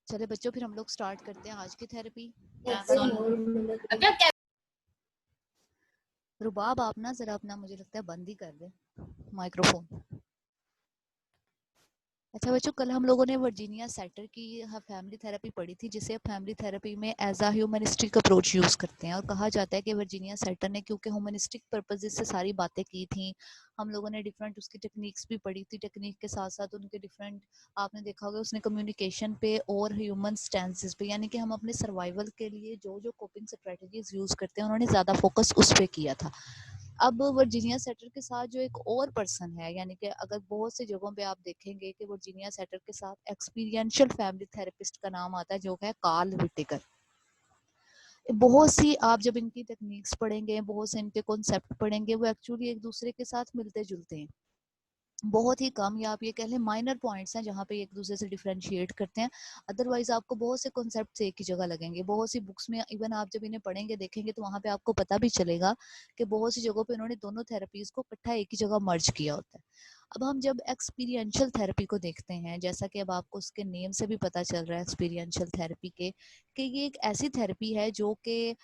चले बच्चों, फिर हम लोग स्टार्ट करते हैं आज की थेरेपी। रुबाब, आप ना जरा अपना, मुझे लगता है बंद ही कर दे माइक्रोफोन। अच्छा बच्चों, कल हम लोगों ने वर्जीनिया सेटर की फैमिली थेरेपी पढ़ी थी, जिसे फैमिली थेरेपी में as a humanistic approach use करते हैं। और कहा जाता है कि वर्जीनिया सेटर ने क्योंकि ह्यूमनिस्टिक पर्पजेस से सारी बातें की थी, हम लोगों ने डिफरेंट उसकी टेक्निक्स भी पढ़ी थी। टेक्निक के साथ साथ उनके डिफरेंट, आपने देखा होगा उसने कम्युनिकेशन पे और ह्यूमन स्टैंसेस पे, यानी कि हम अपने सर्वाइवल के लिए जो जो कोपिंग स्ट्रेटजीज यूज़ करते हैं, उन्होंने ज़्यादा फोकस उस पर किया था। अब वर्जीनिया सेटर के साथ जो एक और पर्सन है, यानी कि अगर बहुत सी जगहों पे आप देखेंगे कि वर्जीनिया सेटर के साथ एक्सपीरियंशियल फैमिली थेरेपिस्ट का नाम आता है, जो है कार्ल विटेकर। बहुत सी आप जब इनकी टेक्निक्स पढ़ेंगे, बहुत से इनके कॉन्सेप्ट पढ़ेंगे, वो एक्चुअली एक दूसरे के साथ मिलते जुलते हैं। बहुत ही कम, या आप ये कह लें माइनर पॉइंट्स हैं जहाँ पे एक दूसरे से डिफरेंशिएट करते हैं। अदरवाइज आपको बहुत से कॉन्सेप्ट्स एक ही जगह लगेंगे। बहुत सी बुक्स में इवन आप जब इन्हें पढ़ेंगे देखेंगे तो वहाँ पे आपको पता भी चलेगा कि बहुत सी जगहों पे उन्होंने दोनों थेरेपीज को इकट्ठा एक ही जगह मर्ज किया होता है। अब हम जब एक्सपीरियंशियल थेरेपी को देखते हैं, जैसा कि अब आपको उसके नेम से भी पता चल रहा है एक्सपीरियंशियल थेरेपी के, कि ये एक ऐसी थेरेपी है जो कि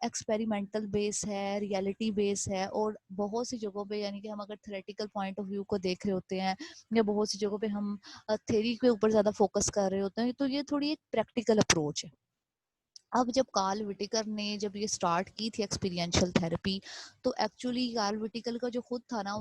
एक्सपेरिमेंटल बेस है, रियलिटी बेस है। और बहुत सी जगहों पे, यानी कि हम अगर थ्योरेटिकल पॉइंट ऑफ व्यू को देख रहे होते हैं, या बहुत सी जगहों पे हम थ्योरी के ऊपर ज़्यादा फोकस कर रहे होते हैं, तो ये थोड़ी एक प्रैक्टिकल अप्रोच है। अब जब कार्ल विटिकर ने जब ये स्टार्ट की थी एक्सपीरियंशियल थेरेपी, तो एक्चुअली कार्ल विटिकर का जो खुद था ना,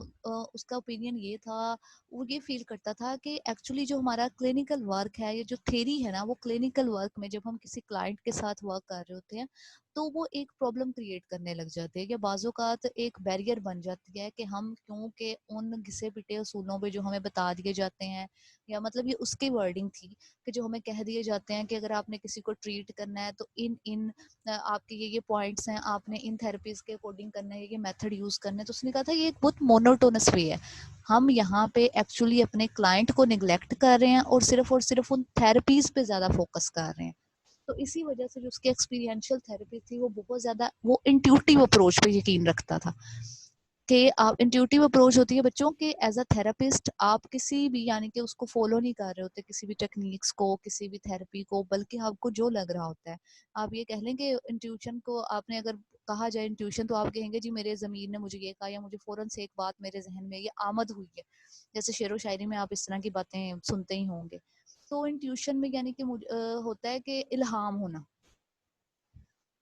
उसका ओपिनियन ये था, वो ये फील करता था कि एक्चुअली जो हमारा क्लिनिकल वर्क है, ये जो थेरी है ना, वो क्लिनिकल वर्क में जब हम किसी क्लाइंट के साथ वर्क कर रहे होते हैं तो वो एक प्रॉब्लम क्रिएट करने लग जाते हैं, या बाज़ोकात एक बैरियर बन जाती है कि हम क्योंकि उन घिसे पिटे असूलों पे जो हमें बता दिए जाते हैं, या मतलब ये उसकी वर्डिंग थी कि जो हमें कह दिए जाते हैं कि अगर आपने किसी को ट्रीट करना है तो इन इन आपके ये पॉइंट्स हैं, आपने इन थेरेपीज के अकॉर्डिंग करना है, ये मेथड यूज करना है। तो उसने कहा था ये एक बहुत मोनोटोनस वे है, हम यहाँ पे एक्चुअली अपने क्लाइंट को निगलेक्ट कर रहे हैं और सिर्फ उन थेरेपीज पे ज्यादा फोकस कर रहे हैं। तो इसी वजह से जो उसकी एक्सपीरियंशियल थेरेपी थी, वो बहुत ज्यादा वो इंट्यूटिव अप्रोच पे यकीन रखता था। कि आप इंट्यूटिव अप्रोच होती है बच्चों के, एज अ थेरेपिस्ट आप किसी भी, यानी कि उसको फॉलो नहीं कर रहे होते किसी भी टेक्निक्स को, किसी भी थेरेपी को, बल्कि आपको जो लग रहा होता है, आप ये कह लें कि इंट्यूशन को आपने अगर कहा जाए इंट्यूशन, तो आप कहेंगे जी मेरे ज़मीर ने मुझे ये कहा, या मुझे फ़ौरन से एक बात मेरे जहन में ये आमद हुई है। जैसे शेरो शायरी में आप इस तरह की बातें सुनते ही होंगे। तो इंट्यूशन में यानी कि होता है कि इल्हाम होना।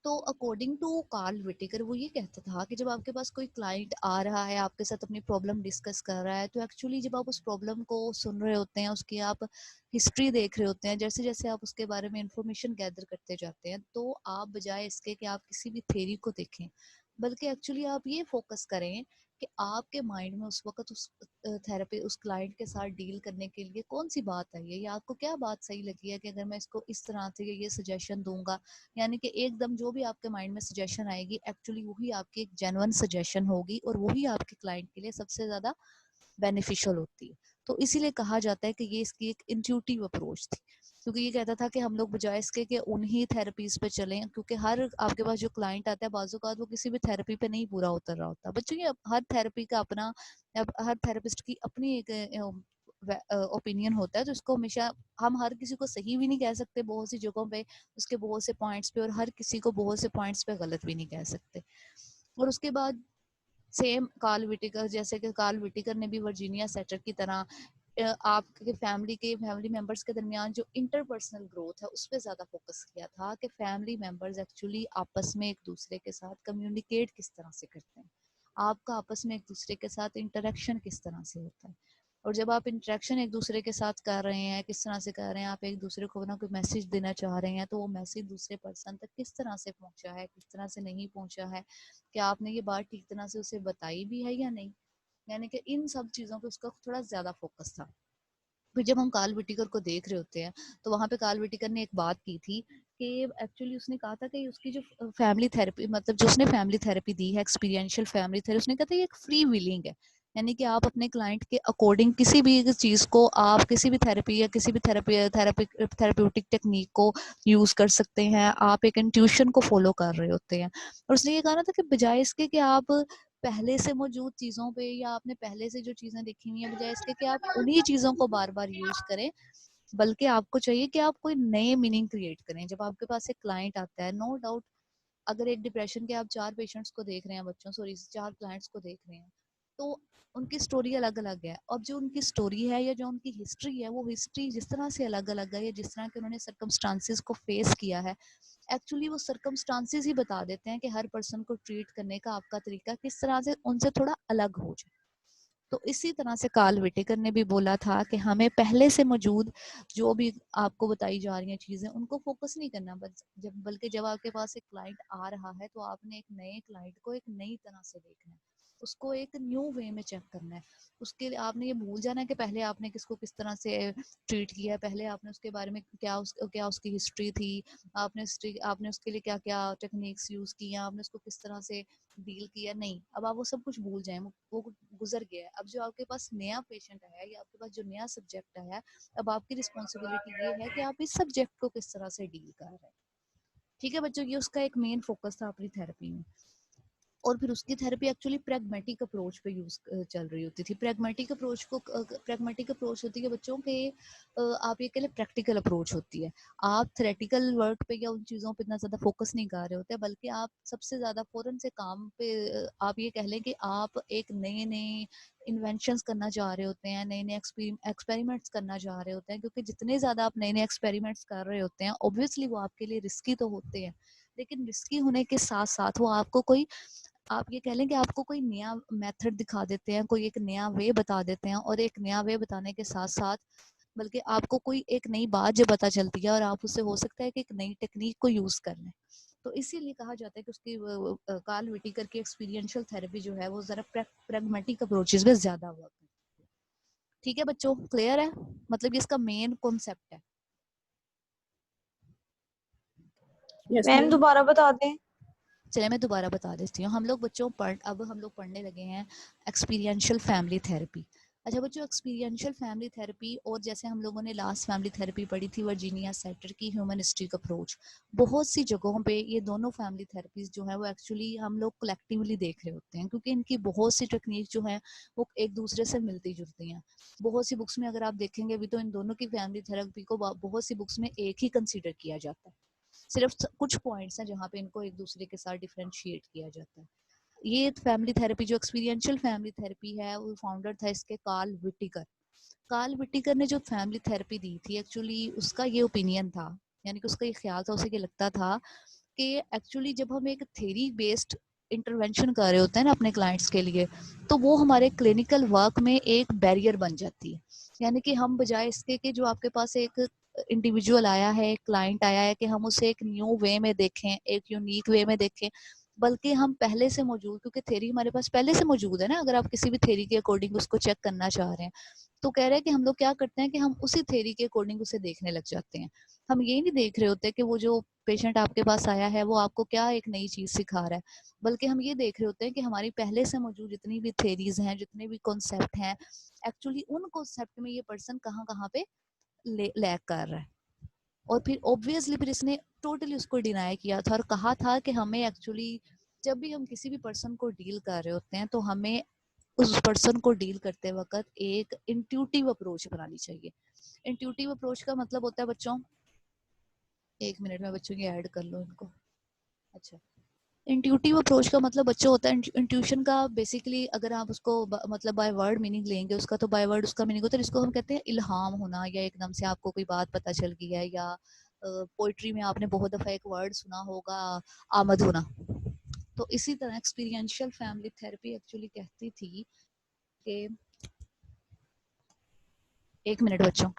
तो अकॉर्डिंग टू कार्ल विटेकर वो ये कहता था कि जब आपके पास कोई क्लाइंट आ रहा है, आपके साथ अपनी प्रॉब्लम डिस्कस कर रहा है, तो एक्चुअली जब आप उस प्रॉब्लम को सुन रहे होते हैं, उसकी आप हिस्ट्री देख रहे होते हैं, जैसे जैसे आप उसके बारे में इंफॉर्मेशन गैदर करते जाते हैं, तो आप बजाय इसके कि आप किसी भी थेरी को देखें, बल्कि एक्चुअली आप ये फोकस करें कि आपके माइंड में उस वक्त उस थेरेपी, उस क्लाइंट के साथ डील करने के लिए कौन सी बात आई है, या आपको क्या बात सही लगी है कि अगर मैं इसको इस तरह से ये सजेशन दूंगा, यानी कि एकदम जो भी आपके माइंड में सजेशन आएगी, एक्चुअली वही आपकी एक जेन्युइन सजेशन होगी, और वही आपके क्लाइंट के लिए सबसे ज़्यादा बेनिफिशियल होती है। तो इसीलिए कहा जाता है कि ये इसकी एक इंट्यूटिव अप्रोच थी, क्योंकि ये कहता था कि हम लोग बजाय इसके कि उन्हीं थेरेपीज पे चलें, क्योंकि हर आपके पास जो क्लाइंट आता है बाज़-औक़ात वो किसी भी थेरेपी पे नहीं पूरा उतर रहा होता। बच्चों ये हर थेरेपी का अपना, अब हर थेरेपिस्ट की अपनी एक ओपिनियन होता है, तो इसको हमेशा हम हर किसी को सही भी नहीं कह सकते बहुत सी जगहों पे, उसके बहुत से पॉइंट्स पे, और हर किसी को बहुत से पॉइंट्स पे गलत भी नहीं कह सकते। और उसके बाद सेम कार्ल विटिकर, जैसे कि कार्ल विटिकर ने भी वर्जीनिया सेटर की तरह आपके फैमिली मेंबर्स के दरमियान जो इंटरपर्सनल ग्रोथ है उस पर ज़्यादा फोकस किया था, कि फैमिली मेंबर्स एक्चुअली आपस में एक दूसरे के साथ कम्युनिकेट किस तरह से करते हैं, आपका आपस में एक दूसरे के साथ इंटरेक्शन किस तरह से होता है। और जब आप इंटरेक्शन एक दूसरे के साथ कर रहे हैं, किस तरह से कर रहे हैं, आप एक दूसरे को ना कोई मैसेज देना चाह रहे हैं, तो वो मैसेज दूसरे पर्सन तक किस तरह से पहुंचा है, किस तरह से नहीं पहुंचा है, क्या आपने ये बात ठीक तरह से उसे बताई भी है या नहीं, यानी कि इन सब चीज़ों पे उसका थोड़ा ज़्यादा फोकस था। फिर जब हम कार्ल विटिकर को देख रहे होते हैं, तो वहाँ पे कार्ल विटिकर ने एक बात की थी कि एक्चुअली उसने कहा था कि उसकी जो फैमिली थेरेपी, मतलब जो उसने फैमिली थेरेपी दी है, एक्सपीरियंशियल फैमिली थेरेपी, उसने कहा था ये एक फ्री विलिंग है, यानी कि आप अपने क्लाइंट के अकॉर्डिंग किसी भी चीज़ को, आप किसी भी थेरेपी या किसी भी थेरेप्यूटिक टेक्निक को यूज़ कर सकते हैं, आप एक इंट्यूशन को फॉलो कर रहे होते हैं। और उसने ये कहा ना था कि बजाय इसके कि आप पहले से मौजूद चीज़ों पे, या आपने पहले से जो चीज़ें देखी हुई हैं, बजाय इसके कि आप उन्हीं चीज़ों को बार बार यूज़ करें, बल्कि आपको चाहिए कि आप कोई नए मीनिंग क्रिएट करें। जब आपके पास एक क्लाइंट आता है, नो डाउट अगर एक डिप्रेशन के आप 4 पेशेंट्स को देख रहे हैं, बच्चों सॉरी 4 क्लाइंट्स को देख रहे हैं, तो उनकी स्टोरी अलग-अलग है। अब जो उनकी स्टोरी है या जो उनकी हिस्ट्री है, वो हिस्ट्री जिस तरह से अलग-अलग है या जिस तरह के उन्होंने सर्कमस्टांसेस को फेस किया है, एक्चुअली वो सर्कमस्टांसेस ही बता देते हैं कि हर पर्सन को ट्रीट करने का आपका तरीका किस तरह से उनसे थोड़ा अलग हो जाए। तो इसी तरह से कार्ल विटेकर ने भी बोला था कि हमें पहले से मौजूद जो भी आपको बताई जा रही हैं चीज़ें, उनको फोकस नहीं करना, बल्कि जब आपके पास एक क्लाइंट आ रहा है तो आपने एक नए क्लाइंट को एक नई तरह से देखना है, उसको एक न्यू वे में चेक करना है। उसके लिए आपने ये भूल जाना है कि पहले आपने किसको किस तरह से ट्रीट किया है, पहले आपने उसके बारे में क्या उसकी हिस्ट्री थी, आपने उसके लिए क्या क्या टेक्निक्स यूज़ की, आपने उसको किस तरह से डील किया। नहीं, अब आप वो सब कुछ भूल जाएं, वो गुजर गया है। अब जो आपके पास नया पेशेंट आया है या आपके पास जो नया सब्जेक्ट आया है, अब आपकी रिस्पॉन्सिबिलिटी ये है कि आप इस सब्जेक्ट को किस तरह से डील कर रहे हैं। ठीक है बच्चों, ये उसका एक मेन फोकस था अपनी थेरेपी में। और फिर उसकी थेरेपी एक्चुअली प्रैग्मेटिक अप्रोच पे चल रही होती थी। प्रैग्मेटिक अप्रोच होती है बच्चों के, आप ये कह लें प्रैक्टिकल अप्रोच होती है। आप थेरेटिकल वर्क पे या उन चीज़ों पे इतना ज़्यादा फोकस नहीं कर रहे होते, बल्कि आप सबसे ज़्यादा फ़ौरन से काम पे, आप ये कह लें कि आप एक नए-नए इन्वेंशंस करना चाह रहे होते हैं, नए-नए एक्सपेरिमेंट्स करना चाह रहे होते हैं, क्योंकि जितने ज़्यादा आप नए-नए एक्सपेरिमेंट्स कर रहे होते हैं, ऑब्वियसली वो आपके लिए रिस्की तो होते हैं, लेकिन रिस्की होने के साथ-साथ वो आपको कोई, आप ये कह लें कि आपको कोई नया मेथड दिखा देते हैं, कोई एक नया वे बता देते हैं, और एक नया वे बताने के साथ-साथ बल्कि आपको कोई एक नई बात जो पता चलती है और आप उससे हो सकता है कि एक नई टेक्निक को यूज़ कर लें। तो इसीलिए कहा जाता है कि उसकी कार्ल विटीकर की एक्सपीरियंशियल थेरेपी जो है वो ज़रा प्रैग्मेटिक अप्रोचेस में ज़्यादा वर्क करती है। ठीक है बच्चों, क्लियर है? मतलब ये इसका मेन कॉन्सेप्ट है। Yes ma'am ma'am. दोबारा बता दें। चलिए मैं दोबारा बता देती हूँ। अब हम लोग पढ़ने लगे हैं एक्सपीरियंशियल फैमिली थेरेपी। अच्छा बच्चों, एक्सपीरियंशियल फैमिली थेरेपी, और जैसे हम लोगों ने लास्ट फैमिली थेरेपी पढ़ी थी वर्जीनिया सेटर की ह्यूमनिस्टिक अप्रोच, बहुत सी जगहों पे ये दोनों फैमिली थेरेपीज जो है वो एक्चुअली हम लोग कलेक्टिवली देख रहे होते हैं, क्योंकि इनकी बहुत सी टेक्निक जो है वो एक दूसरे से मिलती जुलती हैं। बहुत सी बुक्स में अगर आप देखेंगे अभी तो इन दोनों की फैमिली थेरेपी को बहुत सी बुक्स में एक ही कंसिडर किया जाता है। सिर्फ कुछ पॉइंट्स हैं जहाँ पे इनको एक दूसरे के साथ डिफरेंशिएट किया जाता है। ये फैमिली थेरेपी जो एक्सपीरियंशियल फैमिली थेरेपी है, वो फाउंडर था इसके कार्ल विटिकर। कार्ल विटिकर ने जो फैमिली थेरेपी दी थी, एक्चुअली उसका ये ओपिनियन था, यानी कि उसका ये ख्याल था, उसे ये लगता था कि एक्चुअली जब हम एक थेरी बेस्ड इंटरवेंशन कर रहे होते हैं ना अपने क्लाइंट्स के लिए, तो वो हमारे क्लिनिकल वर्क में एक बैरियर बन जाती है। यानी कि हम बजाय इसके कि जो आपके पास एक इंडिविजुअल आया है, एक क्लाइंट आया है, कि हम उसे एक न्यू वे में देखें, एक यूनिक वे में देखें, बल्कि हम पहले से मौजूद, क्योंकि थेरी हमारे पास पहले से मौजूद है ना, अगर आप किसी भी थेरी के अकॉर्डिंग उसको चेक करना चाह रहे हैं, तो कह रहे हैं कि हम लोग क्या करते हैं कि हम उसी थेरी के अकॉर्डिंग उसे देखने लग जाते हैं। हम ये नहीं देख रहे होते कि वो जो पेशेंट आपके पास आया है वो आपको क्या एक नई चीज़ सिखा रहा है, बल्कि हम ये देख रहे होते हैं कि हमारी पहले से मौजूद जितनी भी थेरीज हैं, जितने भी कॉन्सेप्ट हैं, एक्चुअली उन कॉन्सेप्ट में ये पर्सन कहाँ कहाँ पे लैग कर रहा है। और फिर ऑब्वियसली फिर इसने टोटली उसको डिनाई किया था और कहा था कि हमें एक्चुअली जब भी हम किसी भी पर्सन को डील कर रहे होते हैं, तो हमें उस पर्सन को डील करते वक्त एक इंट्यूटिव अप्रोच बनानी चाहिए। इंट्यूटिव अप्रोच का मतलब होता है बच्चों, एक मिनट में बच्चों की ऐड कर लो इनको। अच्छा, इंट्यूटिव अप्रोच का मतलब बच्चों होता है, इंट्यूशन का बेसिकली अगर आप उसको मतलब बाय वर्ड मीनिंग लेंगे उसका, तो बाय वर्ड उसका मीनिंग होता है जिसको हम कहते हैं इल्हाम होना, या एकदम से आपको कोई बात पता चल गई है, या पोइट्री में आपने बहुत दफ़ा एक वर्ड सुना होगा, आमद होना। तो इसी तरह एक्सपीरियंशियल फैमिली थेरेपी एक्चुअली कहती थी कि, एक मिनट बच्चों,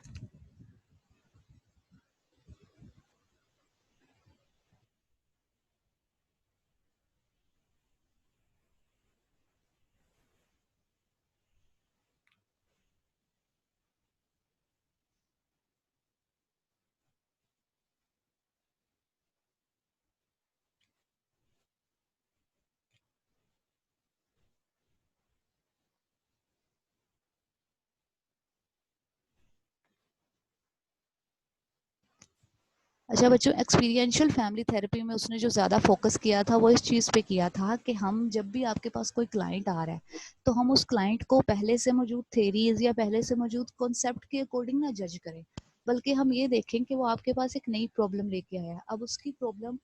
अच्छा बच्चों, एक्सपीरियंशियल फैमिली थेरेपी में उसने जो ज़्यादा फोकस किया था वो इस चीज़ पे किया था कि हम जब भी आपके पास कोई क्लाइंट आ रहा है, तो हम उस क्लाइंट को पहले से मौजूद थेरीज या पहले से मौजूद कॉन्सेप्ट के अकॉर्डिंग ना जज करें। बल्कि हम ये देखें कि वो आपके पास एक नई प्रॉब्लम लेके आया है। अब उसकी प्रॉब्लम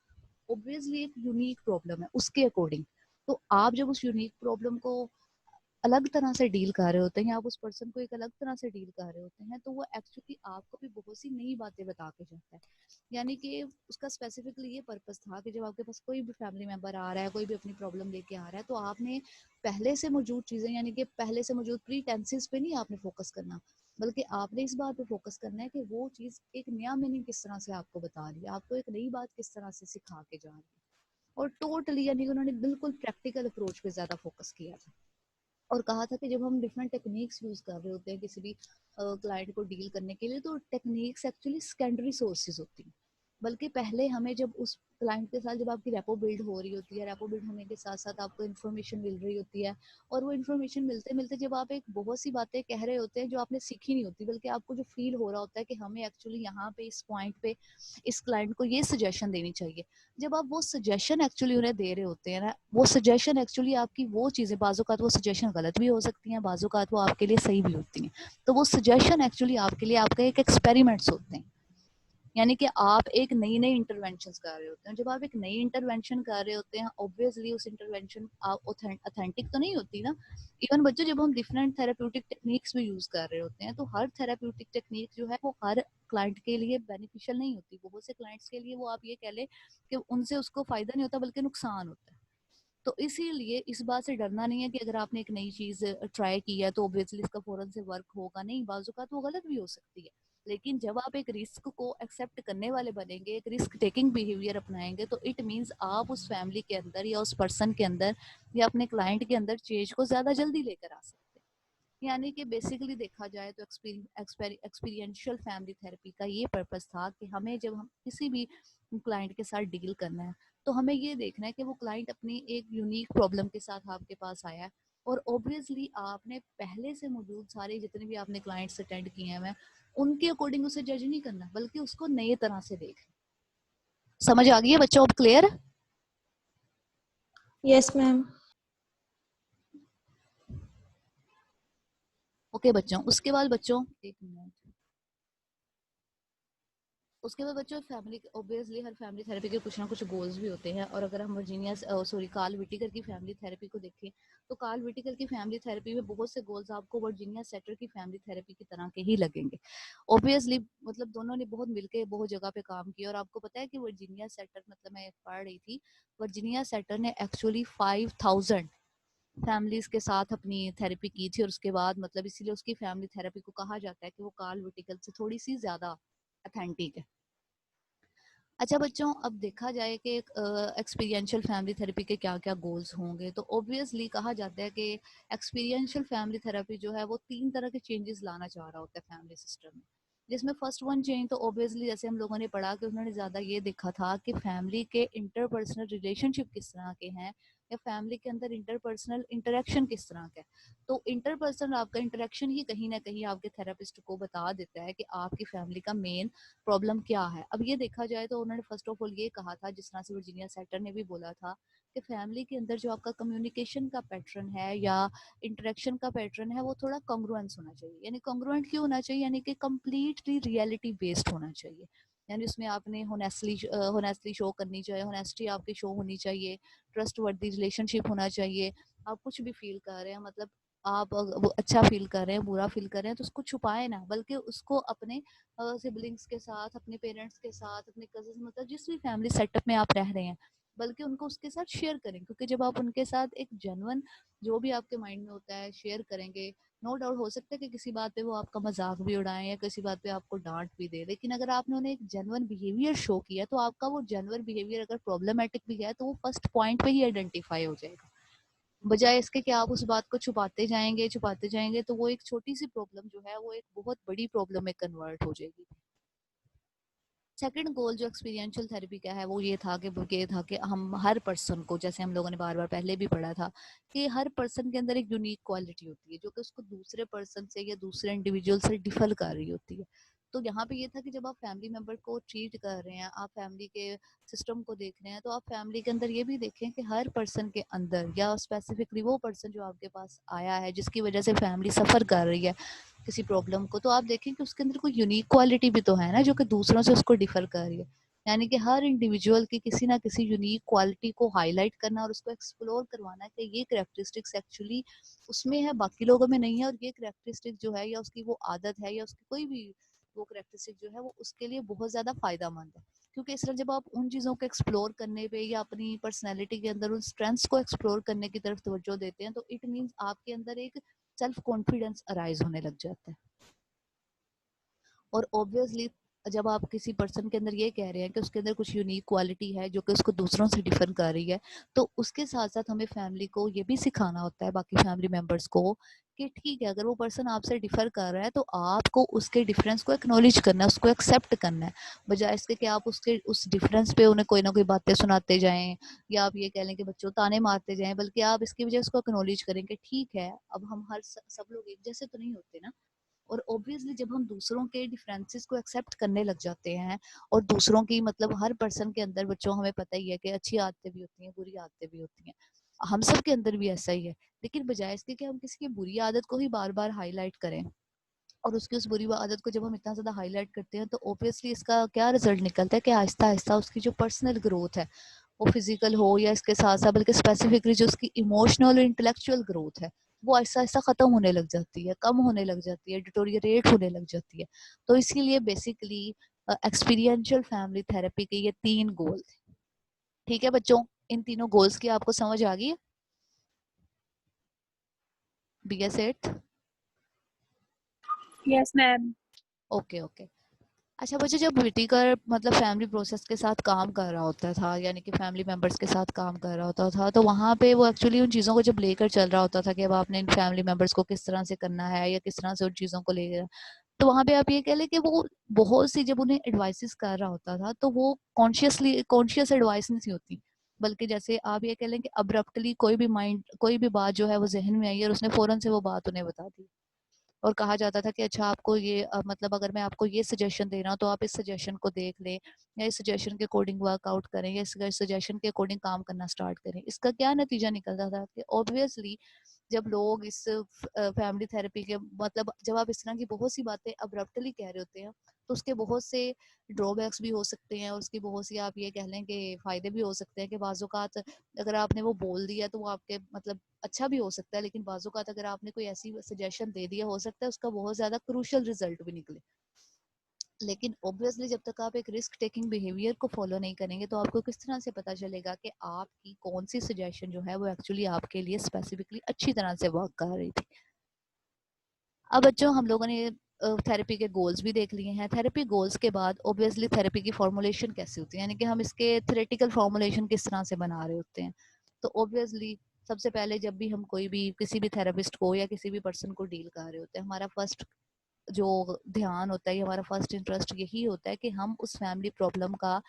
ऑब्वियसली एक यूनिक प्रॉब्लम है उसके अकॉर्डिंग। तो आप जब उस यूनिक प्रॉब्लम को अलग तरह से डील कर रहे होते हैं या आप उस पर्सन को एक अलग तरह से डील कर रहे होते हैं, तो वो एक्चुअली आपको भी बहुत सी नई बातें बता के जाता है। यानी कि उसका स्पेसिफिकली ये पर्पस था कि जब आपके पास कोई भी फैमिली मेंबर आ रहा है, कोई भी अपनी प्रॉब्लम लेके आ रहा है, तो आपने पहले से मौजूद चीज़ें यानी कि पहले से मौजूद प्री टेंसेस पे नहीं आपने फोकस करना, बल्कि आपने इस बात पे फोकस करना है कि वो चीज़ एक नया मीनिंग किस तरह से आपको बता रही है, आपको एक नई बात किस तरह से सिखा के जा रही है। और टोटली यानी कि उन्होंने बिल्कुल प्रैक्टिकल अप्रोच पे ज़्यादा फोकस किया था और कहा था कि जब हम डिफरेंट टेक्निक्स यूज कर रहे होते हैं किसी भी क्लाइंट को डील करने के लिए, तो टेक्निक्स एक्चुअली सेकेंडरी सोर्सेज होती हैं। बल्कि पहले हमें जब उस क्लाइंट के साथ जब आपकी रेपो बिल्ड हो रही होती है, रेपो बिल्ड होने के साथ साथ आपको इन्फॉर्मेशन मिल रही होती है, और वो इन्फॉर्मेशन मिलते मिलते जब आप एक बहुत सी बातें कह रहे होते हैं जो आपने सीखी नहीं होती, बल्कि आपको जो फील हो रहा होता है कि हमें एक्चुअली यहाँ पे इस पॉइंट पे इस क्लाइंट को ये सजेशन देनी चाहिए। जब आप वो सजेशन एक्चुअली उन्हें दे रहे होते हैं ना, वो सजेशन एक्चुअली आपकी वो चीज़ें बाज़-औक़ात वो सजेशन गलत भी हो सकती हैं, बाज़-औक़ात वो आपके लिए सही भी होती हैं। तो वो सजेशन एक्चुअली आपके लिए आपका एक एक्सपेरिमेंट्स होते हैं। यानी कि आप एक नई-नई इंटरवेंशंस कर रहे होते हैं। जब आप एक नई इंटरवेंशन कर रहे होते हैं, ऑब्वियसली उस इंटरवेंशन ऑथेंटिक तो नहीं होती ना। इवन बच्चों जब हम डिफरेंट थेरेप्यूटिक टेक्निक्स भी यूज़ कर रहे होते हैं, तो हर थेरेप्यूटिक टेक्निक जो है वो हर क्लाइंट के लिए बेनिफिशियल नहीं होती। बहुत से क्लाइंट्स के लिए वो आप ये कह लें कि उनसे उसको फ़ायदा नहीं होता बल्कि नुकसान होता है। तो इसीलिए इस बात से डरना नहीं है कि अगर आपने एक नई चीज़ ट्राई की है तो ऑब्वियसली इसका फ़ौरन से वर्क होगा नहीं, बाज़-औक़ात वो गलत भी हो सकती है। लेकिन जब आप एक रिस्क को एक्सेप्ट करने वाले बनेंगे, एक रिस्क टेकिंग बिहेवियर अपनाएँगे, तो इट मीन्स आप उस फैमिली के अंदर या उस पर्सन के अंदर या अपने क्लाइंट के अंदर चेंज को ज़्यादा जल्दी लेकर आ सकते हैं। यानी कि बेसिकली देखा जाए तो एक्सपीरियंशियल फैमिली थेरेपी का ये पर्पस था कि हमें जब हम किसी भी क्लाइंट के साथ डील करना है, तो हमें ये देखना है कि वो क्लाइंट अपनी एक यूनिक प्रॉब्लम के साथ आपके पास आया है, और ऑब्वियसली आपने पहले से मौजूद सारे जितने भी आपने क्लाइंट्स अटेंड किए हैं उनके अकॉर्डिंग उसे जज नहीं करना, बल्कि उसको नए तरह से देख। समझ आ गई है बच्चों? अब क्लियर? Yes ma'am. ओके बच्चों, उसके बाद बच्चों एक मिनट, उसके बाद बच्चों फैमिली ऑब्वियसली हर फैमिली थेरेपी के कुछ ना कुछ गोल्स भी होते हैं। और अगर हम वर्जीनिया कार्ल विटिकर की फैमिली थेरेपी को देखें, तो कार्ल विटिकर की फैमिली थेरेपी में बहुत से गोल्स आपको वर्जीनिया सेटर की फैमिली थेरेपी की तरह के ही लगेंगे। ऑब्वियसली मतलब दोनों ने बहुत मिलकर बहुत जगह पे काम किया। और आपको पता है कि वर्जीनिया सेटर, मतलब मैं पढ़ रही थी, वर्जीनिया सेटर ने एक्चुअली 5000 फैमिलीज के साथ अपनी थेरेपी की थी। और उसके बाद मतलब इसीलिए उसकी फैमिली थेरेपी को कहा जाता है कि वो कार्ल विटिकल से थोड़ी सी ज्यादा अथेंटिक है। अच्छा बच्चों, अब देखा जाए कि एक्सपीरियंशियल फैमिली थेरेपी के क्या क्या गोल्स होंगे, तो ऑब्वियसली कहा जाता है कि एक्सपीरियंशियल फैमिली थेरेपी जो है वो 3 तरह के चेंजेस लाना चाह रहा होता है फैमिली सिस्टम में। जिसमें फर्स्ट वन चेंज तो ऑब्वियसली जैसे हम लोगों ने पढ़ा कि उन्होंने ज़्यादा ये देखा था कि फैमिली के इंटरपर्सनल रिलेशनशिप किस तरह के हैं, या फैमिली के अंदर इंटरपर्सनल इंटरेक्शन किस तरह का है। तो इंटरपर्सनल आपका इंटरेक्शन ही कहीं ना कहीं आपके थेरेपिस्ट को बता देता है कि आपकी फैमिली का मेन प्रॉब्लम क्या है। अब ये देखा जाए तो उन्होंने फर्स्ट ऑफ ऑल ये कहा था, जिस तरह से वर्जीनिया सेटर ने भी बोला था, कि फैमिली के अंदर जो आपका कम्युनिकेशन का पैटर्न है या इंटरेक्शन का पैटर्न है वो थोड़ा कॉन्ग्रुएंस होना चाहिए। यानी कॉन्ग्रुएंट क्यों होना चाहिए? यानी कि कम्प्लीटली रियलिटी बेस्ड होना चाहिए। यानी उसमें आपने होनेस्टली शो करनी चाहिए, होनेस्टी आपकी शो होनी चाहिए, ट्रस्ट वर्दी रिलेशनशिप होना चाहिए। आप कुछ भी फील कर रहे हैं, मतलब आप वो अच्छा फील कर रहे हैं, बुरा फील कर रहे हैं, तो उसको छुपाए ना, बल्कि उसको अपने सिबलिंग्स के साथ, अपने पेरेंट्स के साथ, अपने कजिन, मतलब जिस भी फैमिली सेटअप में आप रह रहे हैं, बल्कि उनको उसके साथ शेयर करें। क्योंकि जब आप उनके साथ एक जेन्युइन जो भी आपके माइंड में होता है शेयर करेंगे, नो डाउट हो सकता है कि किसी बात पे वो आपका मजाक भी उड़ाएं या किसी बात पे आपको डांट भी दे, लेकिन अगर आपने उन्हें एक जेन्युइन बिहेवियर शो किया, तो आपका वो जेन्युइन बिहेवियर अगर प्रॉब्लमेटिक भी है तो वो फर्स्ट पॉइंट पे ही आइडेंटिफाई हो जाएगा। बजाय इसके कि आप उस बात को छुपाते जाएंगे, तो वो एक छोटी सी प्रॉब्लम जो है वो एक बहुत बड़ी प्रॉब्लम में कन्वर्ट हो जाएगी। सेकंड गोल जो एक्सपीरियंशियल थेरेपी का है वो ये था कि हम हर पर्सन को, जैसे हम लोगों ने बार बार पहले भी पढ़ा था, कि हर पर्सन के अंदर एक यूनिक क्वालिटी होती है जो कि उसको दूसरे पर्सन से या दूसरे इंडिविजुअल से डिफर कर रही होती है। तो यहाँ पे ये था कि जब आप फैमिली मेंबर को ट्रीट कर रहे हैं, आप फैमिली के सिस्टम को देख रहे हैं, तो आप फैमिली के अंदर ये भी देखें कि हर पर्सन के अंदर, या स्पेसिफिकली वो पर्सन जो आपके पास आया है जिसकी वजह से फैमिली सफ़र कर रही है किसी प्रॉब्लम को, तो आप देखें कि उसके अंदर कोई यूनिक क्वालिटी भी तो है ना जो कि दूसरों से उसको डिफर कर रही है। यानी कि हर इंडिविजुअल की किसी ना किसी यूनिक क्वालिटी को हाईलाइट करना और उसको एक्सप्लोर करवाना कि ये करेक्टरिस्टिक्स एक्चुअली उसमें है, बाकी लोगों में नहीं है, और ये करेक्टरिस्टिक जो है या उसकी वो आदत है या उसकी कोई भी वो करेक्टरिस्टिक जो है वो उसके लिए बहुत ज़्यादा फ़ायदेमंद है। क्योंकि इस तरह जब आप उन चीज़ों को एक्सप्लोर करने पे या अपनी पर्सनैलिटी के अंदर उन स्ट्रेंथ्स को एक्सप्लोर करने की तरफ तवज्जो देते हैं, तो इट मीन्स आपके अंदर एक सेल्फ कॉन्फिडेंस अराइज होने लग जाता है। और ऑब्वियसली जब आप किसी पर्सन के अंदर ये कह रहे हैं कि उसके अंदर कुछ यूनिक क्वालिटी है जो कि उसको दूसरों से डिफर कर रही है, तो उसके साथ साथ हमें फैमिली को ये भी सिखाना होता है, बाकी फैमिली मेंबर्स को, कि ठीक है अगर वो पर्सन आपसे डिफर कर रहा है तो आपको उसके डिफरेंस को एक्नॉलेज करना है, उसको एक्सेप्ट करना है, बजाय इसके कि आप उसके उस डिफरेंस पे उन्हें कोई ना कोई बातें सुनाते जाएं, या आप ये कह लें कि बच्चों ताने मारते जाएं, बल्कि आप इसकी वजह उसको एक्नॉलेज करें कि ठीक है अब हम हर सब लोग एक जैसे तो नहीं होते ना। और ऑब्वियसली जब हम दूसरों के डिफरेंसेस को एक्सेप्ट करने लग जाते हैं, और दूसरों की मतलब हर पर्सन के अंदर, बच्चों हमें पता ही है कि अच्छी आदतें भी होती हैं, बुरी आदतें भी होती हैं, हम सब के अंदर भी ऐसा ही है। लेकिन बजाय इसके कि हम किसी की बुरी आदत को ही बार बार हाईलाइट करें, और उसकी उस बुरी आदत को जब हम इतना ज़्यादा हाईलाइट करते हैं, तो ऑब्वियसली इसका क्या रिजल्ट निकलता है कि आहिस्ता आहिस्ता उसकी जो पर्सनल ग्रोथ है, वो फिजिकल हो या इसके साथ साथ, बल्कि स्पेसिफिकली जो उसकी इमोशनल और इंटेलेक्चुअल ग्रोथ है, वो आहिस्ता आहिस्ता ख़त्म होने लग जाती है, कम होने लग जाती है, डिटोरिएट होने लग जाती है। तो इसीलिए बेसिकली एक्सपीरियंशियल फैमिली थेरेपी के ये 3 गोल थे। ठीक है बच्चों, इन तीनों गोल्स की आपको समझ आ गई है? BS 8? Yes, ma'am. Okay okay. अच्छा बच्चे, जब व्हिटेकर मतलब फैमिली प्रोसेस के साथ काम कर रहा होता था, यानी कि फैमिली मेंबर्स के साथ काम कर रहा होता था, तो वहाँ पे वो एक्चुअली उन चीज़ों को जब लेकर चल रहा होता था कि अब आपने इन फैमिली मेंबर्स को किस तरह से करना है या किस तरह से उन चीज़ों को लेकर, तो वहाँ पे आप ये कह लें कि वो बहुत सी जब उन्हें एडवाइसेस कर रहा होता था, तो वो कॉन्शियस एडवाइस नहीं थी होती, बल्कि जैसे आप ये कह लें कि अब्रप्टली कोई भी बात जो है वो जहन में आई और उसने फ़ौरन से वो बात उन्हें बता दी, और कहा जाता था कि अच्छा आपको ये मतलब अगर मैं आपको ये सजेशन दे रहा हूँ तो आप इस सजेशन को देख लें, या इस सजेशन के अकॉर्डिंग वर्कआउट करें, या इस सजेशन के अकॉर्डिंग काम करना स्टार्ट करें। इसका क्या नतीजा निकलता था कि ऑब्वियसली जब लोग इस फैमिली थेरेपी के मतलब जब आप इस तरह की बहुत सी बातें अब्रप्टली कह रहे होते हैं, तो उसके बहुत से ड्रॉबैक्स भी हो सकते हैं, और उसकी बहुत सी आप ये कह लें कि फ़ायदे भी हो सकते हैं, कि बाज़-औक़ात अगर आपने वो बोल दिया तो वो आपके मतलब अच्छा भी हो सकता है, लेकिन बाज़-औक़ात अगर आपने कोई ऐसी सजेशन दे दिया, हो सकता है उसका बहुत ज़्यादा क्रूशियल रिजल्ट भी निकले। लेकिन ऑब्वियसली जब तक आप एक रिस्क टेकिंग बिहेवियर को फॉलो नहीं करेंगे, तो आपको किस तरह से पता चलेगा कि आपकी कौन सी सजेशन जो है वो एक्चुअली आपके लिए स्पेसिफिकली अच्छी तरह से वर्क कर रही थी। अब बच्चों, हम लोगों ने थेरेपी के गोल्स भी देख लिए हैं। थेरेपी गोल्स के बाद ऑब्वियसली थेरेपी की फॉर्मुलेशन कैसे होती है, यानी कि हम इसके थ्योरेटिकल फॉर्मुलेशन किस तरह से बना रहे होते हैं। तो ऑब्वियसली सबसे पहले जब भी हम कोई भी किसी भी थेरेपिस्ट को या किसी भी पर्सन को डील कर रहे होते हैं, हमारा फर्स्ट जो ध्यान होता है, हमारा फर्स्ट इंटरेस्ट यही होता है कि हम उस फैमिली प्रॉब्लम का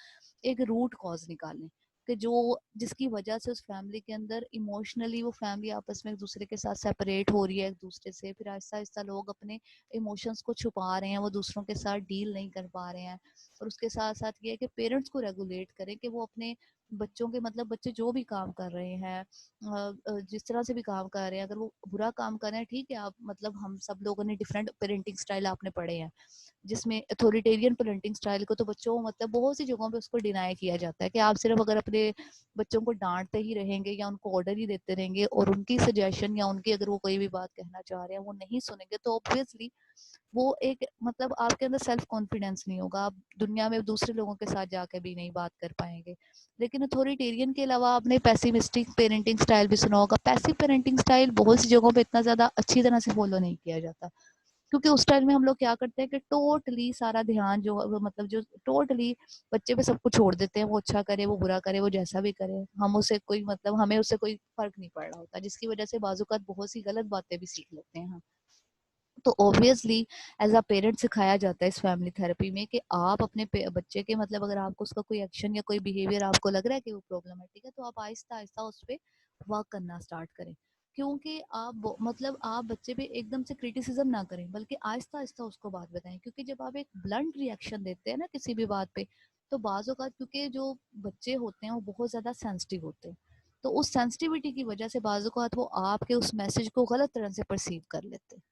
एक रूट कॉज निकालें, कि जो जिसकी वजह से उस फैमिली के अंदर इमोशनली वो फैमिली आपस में एक दूसरे के साथ सेपरेट हो रही है एक दूसरे से, फिर आहिस्ता आहिस्ता लोग अपने इमोशंस को छुपा रहे हैं, वो दूसरों के साथ डील नहीं कर पा रहे हैं। और उसके साथ साथ ये है कि पेरेंट्स को रेगुलेट करें कि वो अपने बच्चों के मतलब बच्चे जो भी काम कर रहे हैं, जिस तरह से भी काम कर रहे हैं, अगर वो बुरा काम कर रहे हैं, ठीक है, आप मतलब हम सब लोगों ने डिफरेंट पेरेंटिंग स्टाइल आपने पढ़े हैं, जिसमें अथॉरिटेरियन पेरेंटिंग स्टाइल को तो बच्चों मतलब बहुत सी जगहों पे उसको डिनाई किया जाता है, कि आप सिर्फ अगर अपने बच्चों को डांटते ही रहेंगे या उनको ऑर्डर ही देते रहेंगे, और उनकी सजेशन या उनकी अगर वो कोई भी बात कहना चाह रहे हैं वो नहीं सुनेंगे, तो ऑब्वियसली वो एक मतलब आपके अंदर सेल्फ कॉन्फिडेंस नहीं होगा, आप दुनिया में दूसरे लोगों के साथ जाके भी नहीं बात कर पाएंगे। लेकिन अथॉरिटेरियन के अलावा आपने पैसिमिस्टिक पेरेंटिंग स्टाइल भी सुना होगा। पैसिव पेरेंटिंग स्टाइल बहुत सी जगहों पे इतना ज़्यादा अच्छी तरह से फॉलो नहीं किया जाता, क्योंकि उस टाइम में हम लोग क्या करते हैं कि टोटली सारा ध्यान जो मतलब जो टोटली बच्चे पे सब कुछ छोड़ देते हैं, वो अच्छा करे वो बुरा करे वो जैसा भी करे, हम उसे कोई मतलब हमें उससे कोई फर्क नहीं पड़ रहा होता, जिसकी वजह से बाजूकात बहुत सी गलत बातें भी सीख लेते हैं हम। तो ऑब्वियसली एज अ पेरेंट सिखाया जाता है इस फैमिली थेरेपी में कि आप अपने बच्चे के मतलब अगर आपको उसका कोई एक्शन या कोई बिहेवियर आपको लग रहा है कि वो प्रॉब्लमेटिक है, तो आप आहिस्ता आहिस्ता उस पर वर्क करना स्टार्ट करें। क्योंकि आप मतलब आप बच्चे पे एकदम से क्रिटिसिज्म ना करें, बल्कि आहिस्ता आहिस्ता उसको बात बताएं। क्योंकि जब आप एक ब्लंट रिएक्शन देते हैं ना किसी भी बात पे, तो बाज़ औक़ात क्योंकि जो बच्चे होते हैं वो बहुत ज़्यादा सेंसिटिव होते हैं, तो उस सेंसिटिविटी की वजह से बाज़ औक़ात वो आपके उस मैसेज को गलत तरह से परसीव कर लेते हैं।